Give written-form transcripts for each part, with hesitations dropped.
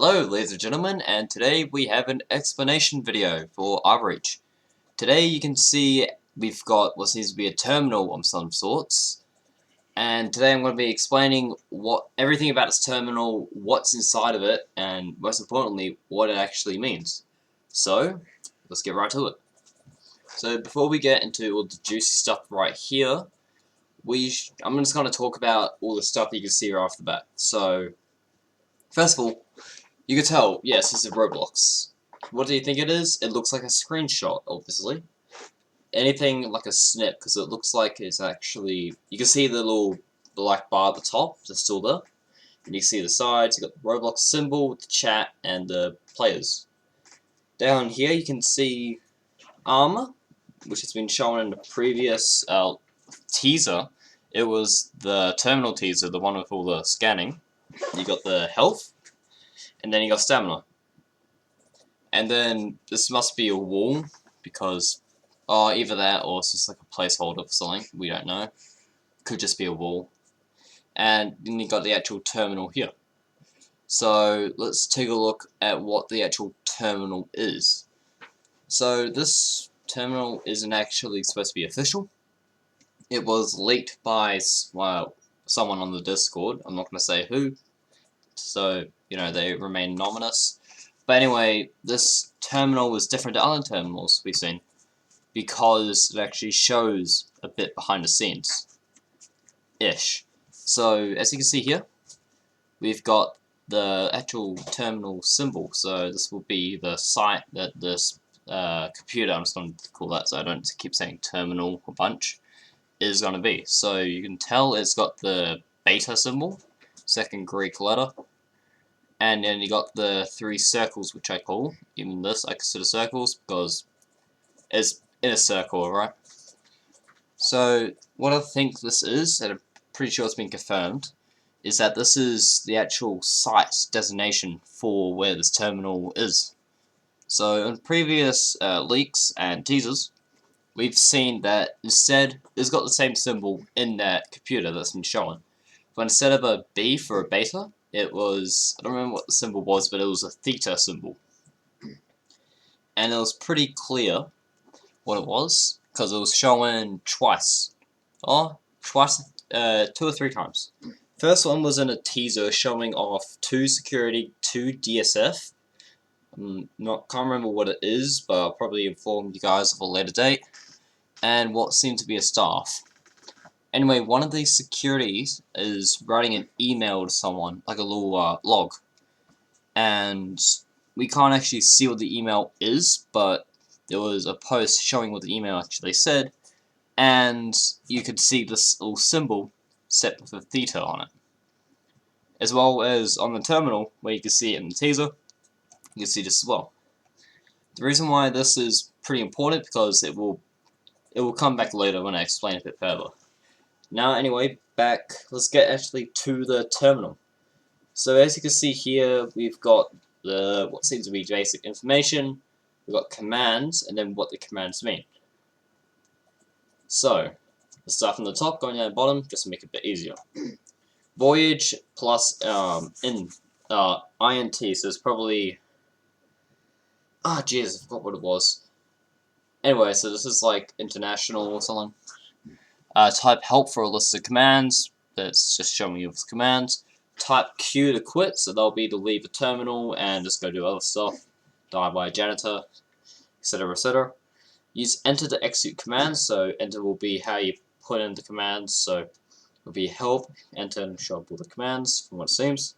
Hello ladies and gentlemen, and today we have an explanation video for rBreach. Today you can see we've got what seems to be a terminal of some sorts, and today I'm going to be explaining everything about its terminal, what's inside of it, and most importantly, what it actually means. So, let's get right to it. So before we get into all the juicy stuff right here, I'm just going to talk about all the stuff you can see right off the bat. So, first of all, you can tell, yes, this is Roblox. What do you think it is? It looks like a screenshot, obviously. Anything like a snip, because it looks like it's actually... You can see the little black bar at the top, it's still there. And you can see the sides, you got the Roblox symbol, the chat, and the players. Down here you can see armor, which has been shown in the previous teaser. It was the terminal teaser, the one with all the scanning. You got the health. And then you got stamina. And then this must be a wall, because either that or it's just like a placeholder for something, we don't know. Could just be a wall. And then you got the actual terminal here. So let's take a look at what the actual terminal is. So this terminal isn't actually supposed to be official. It was leaked by someone on the Discord. I'm not going to say who. So, you know, they remain anonymous. But anyway, this terminal was different to other terminals we've seen because it actually shows a bit behind the scenes-ish. So, as you can see here, we've got the actual terminal symbol. So this will be the site that this computer, I'm just going to call that so I don't keep saying terminal a bunch, is going to be. So you can tell it's got the beta symbol, second Greek letter, and then you got the three circles, which I call, even this I consider circles because it's in a circle, right? So what I think this is, and I'm pretty sure it's been confirmed, is that this is the actual site designation for where this terminal is. So in previous leaks and teasers, we've seen that instead it's got the same symbol in that computer that's been shown. But instead of a B for a beta, it was, I don't remember what the symbol was, but it was a theta symbol. And it was pretty clear what it was, because it was shown twice. Two or three times. First one was in a teaser showing off 2 security, 2 DSF. Can't remember what it is, but I'll probably inform you guys of a later date. And what seemed to be a staff. Anyway, one of these securities is writing an email to someone, like a little log. And we can't actually see what the email is, but there was a post showing what the email actually said, and you could see this little symbol set with a theta on it. As well as on the terminal, where you can see it in the teaser, you can see this as well. The reason why this is pretty important because it will come back later when I explain it a bit further. Now, anyway, let's get actually to the terminal. So as you can see here, we've got what seems to be basic information, we've got commands, and then what the commands mean. So, let's start from the top, going down the bottom, just to make it a bit easier. Voyage plus INT, so it's probably... Jesus, I forgot what it was. Anyway, so this is like international or something. Type help for a list of commands, that's just showing you the commands. Type Q to quit, so that'll be to leave the terminal and just go do other stuff. Die by a janitor, etc, etc. Use enter to execute commands, so enter will be how you put in the commands, so it'll be help, enter, and show up all the commands, from what it seems.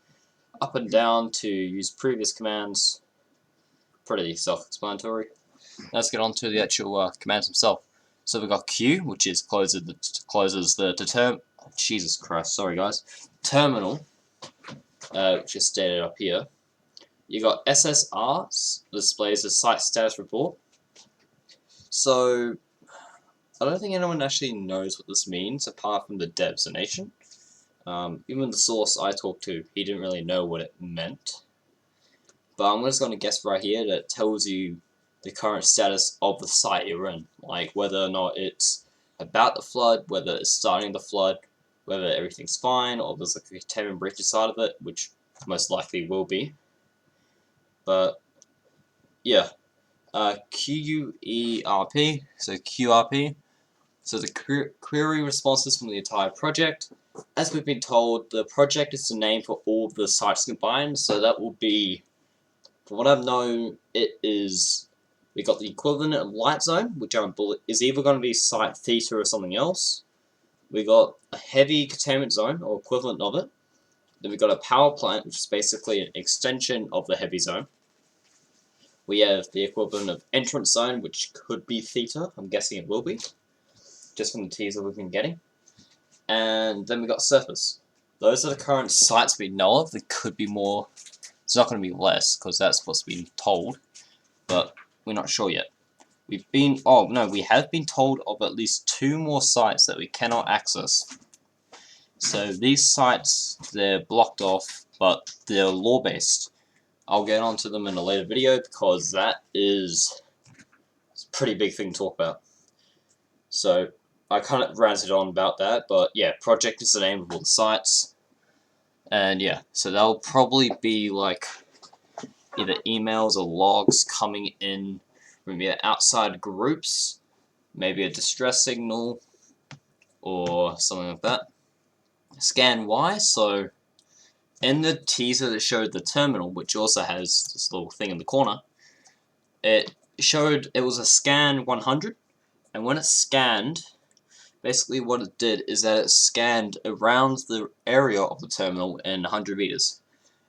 Up and down to use previous commands, pretty self-explanatory. Let's get on to the actual commands themselves. So we've got Q, which is closes the Jesus Christ, sorry guys, terminal, which is stated up here. You got SSR, displays the site status report. So I don't think anyone actually knows what this means apart from the devs in Nation. Even the source I talked to, he didn't really know what it meant. But I'm just going to guess right here that it tells you the current status of the site you're in, like whether or not it's about the flood, whether it's starting the flood, whether everything's fine, or there's like a containment breach inside of it, which most likely will be. But yeah, QUERP, so QRP. So the query responses from the entire project. As we've been told, the project is the name for all the sites combined, so that will be, from what I've known, it is, we got the equivalent of light zone, which is either going to be site theta or something else. We got a heavy containment zone, or equivalent of it. Then we got a power plant, which is basically an extension of the heavy zone. We have the equivalent of entrance zone, which could be theta. I'm guessing it will be, just from the teaser we've been getting. And then we got surface. Those are the current sites we know of. There could be more. It's not going to be less, because that's what's been told. But we're not sure yet. We have been told of at least 2 more sites that we cannot access. So these sites, they're blocked off, but they're law-based. I'll get onto them in a later video, because that is a pretty big thing to talk about. So I kind of ranted on about that, but yeah, project is the name of all the sites. And yeah, so they'll probably be like either emails or logs coming in from your outside groups, maybe a distress signal or something like that. Scan Y, so in the teaser that showed the terminal, which also has this little thing in the corner, it showed it was a scan 100, and when it scanned, basically what it did is that it scanned around the area of the terminal in 100 meters,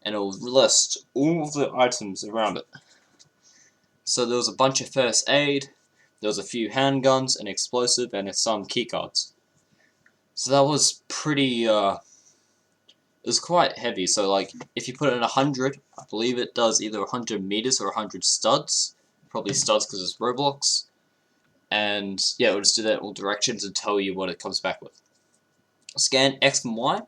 and it will list all of the items around it. So there was a bunch of first aid, there was a few handguns, an explosive, and some keycards. So that was pretty, it was quite heavy. So like, if you put it in 100, I believe it does either 100 meters or 100 studs. Probably studs because it's Roblox. And yeah, it will just do that in all directions and tell you what it comes back with. Scan X and Y.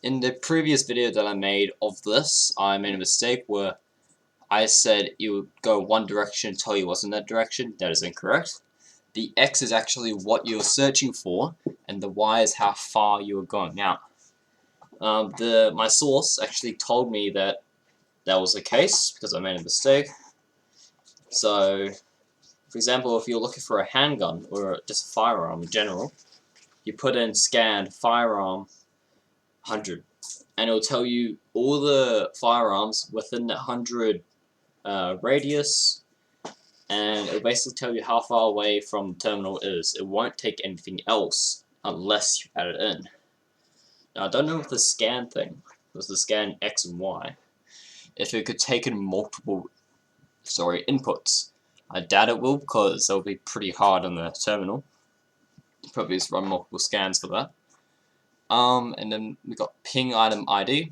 In the previous video that I made of this, I made a mistake where I said it would go one direction and tell you what's in that direction. That is incorrect. The X is actually what you're searching for, and the Y is how far you are going out. My source actually told me that was the case, because I made a mistake. So, for example, if you're looking for a handgun, or just a firearm in general, you put in scan firearm 100, and it'll tell you all the firearms within that 100 radius, and it'll basically tell you how far away from the terminal it is. It won't take anything else unless you add it in. Now, I don't know if the scan thing was the scan X and Y, if it could take in multiple inputs. I doubt it will, because it'll be pretty hard on the terminal. Probably just run multiple scans for that. And then we got ping item ID.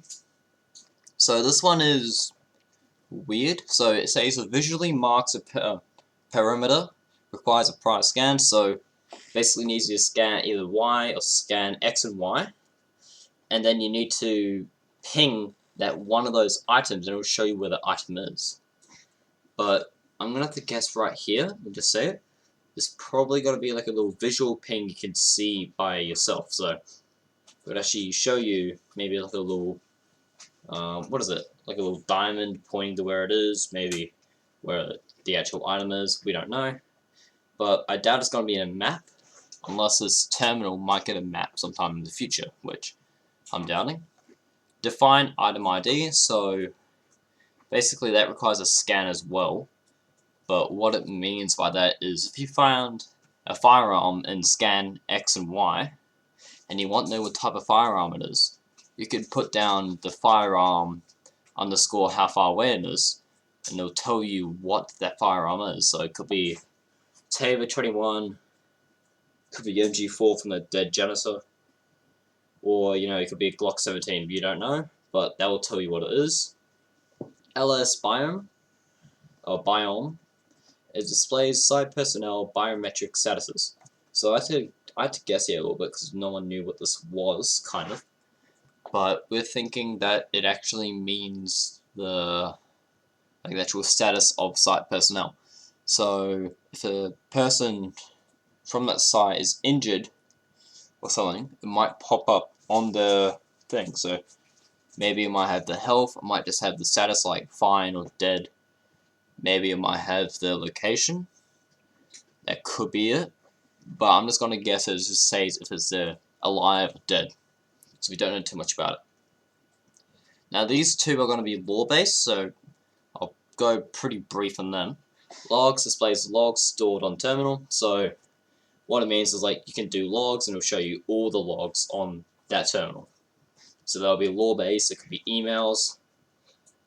So this one is weird. So it says it visually marks a perimeter, requires a prior scan. So basically needs you to scan either Y or scan X and Y, and then you need to ping that one of those items, and it will show you where the item is. But I'm gonna have to guess right here and just say it. There's probably got to be like a little visual ping you can see by yourself. So it would actually show you maybe like a little, what is it? Like a little diamond pointing to where it is, maybe where the actual item is. We don't know. But I doubt it's going to be in a map, unless this terminal might get a map sometime in the future, which I'm doubting. Define item ID, so basically that requires a scan as well. But what it means by that is if you found a firearm in scan X and Y, and you want to know what type of firearm it is, you could put down the firearm underscore how far away it is, and it'll tell you what that firearm is. So it could be Tabor 21, could be MG4 from the Dead Janitor, or it could be a Glock 17. You don't know, but that will tell you what it is. LS biome, or biome. It displays site personnel biometric statuses. So I had to guess here a little bit because no one knew what this was, kind of. But we're thinking that it actually means the actual status of site personnel. So if a person from that site is injured or something, it might pop up on the thing. So maybe it might have the health, it might just have the status like fine or dead, Maybe it might have the location. That could be it. But I'm just gonna guess it just says if it's alive or dead. So we don't know too much about it. Now these two are going to be lore-based, so I'll go pretty brief on them. Logs displays logs stored on terminal, so what it means is like you can do logs and it'll show you all the logs on that terminal. So they'll be lore-based, it could be emails,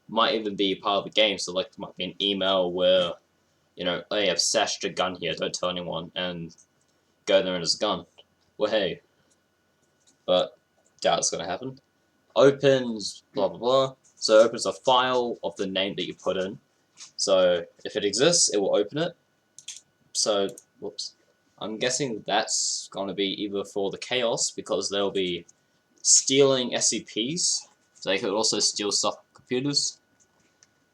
might even be part of the game, so like there might be an email where, you know, hey, I've stashed a gun here, don't tell anyone, and go there and there's a gun. Well, hey. But doubt it's going to happen. Opens blah blah blah. So it opens a file of the name that you put in. So if it exists, it will open it. So whoops. I'm guessing that's gonna be either for the chaos because they'll be stealing SCPs. So they could also steal stuff from computers.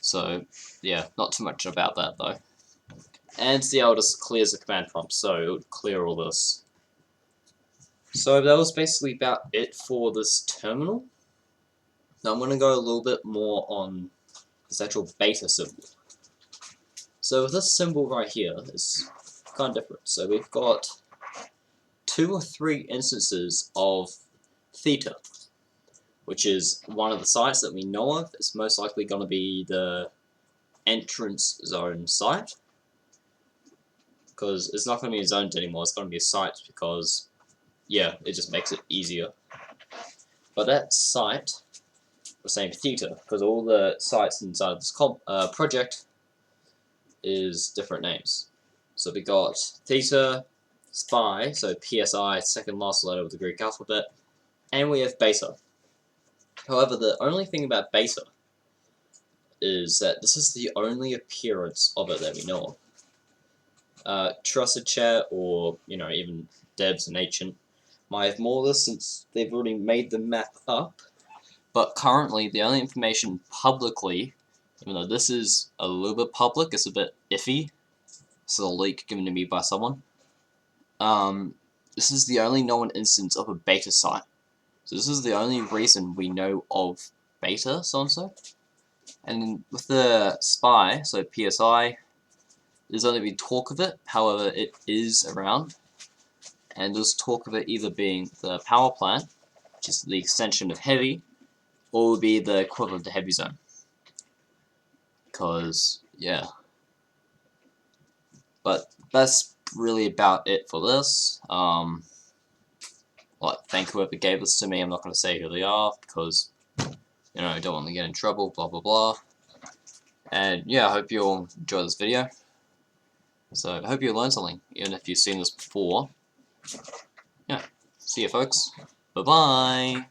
So yeah, not too much about that though. And see how it just clears the command prompt, so it would clear all this. So that was basically about it for this terminal. Now I'm going to go a little bit more on this actual beta symbol. So with this symbol right here, it's kind of different. So we've got 2 or 3 instances of theta, which is one of the sites that we know of. It's most likely going to be the entrance zone site, because it's not going to be zoned anymore, it's going to be a site because, yeah, it just makes it easier. But that site, we're saying theta, because all the sites inside of this project is different names. So we got theta, spy, so PSI, second last letter of the Greek alphabet, and we have beta. However, the only thing about beta is that this is the only appearance of it that we know of. Trusted Chat, or even devs and Ancient, might have more of this since they've already made the map up. But currently, the only information publicly, even though this is a little bit public, it's a bit iffy. It's a leak given to me by someone. This is the only known instance of a beta site. So this is the only reason we know of beta, so-and-so. And with the spy, so PSI, there's only been talk of it, however it is around. And there's talk of it either being the power plant, which is the extension of Heavy, or would be the equivalent to Heavy Zone. Because, yeah. But that's really about it for this. Thank whoever gave this to me. I'm not going to say who they are because, I don't want to get in trouble, blah blah blah. And yeah, I hope you all enjoy this video. So I hope you learned something, even if you've seen this before. Yeah, see you folks. Bye bye.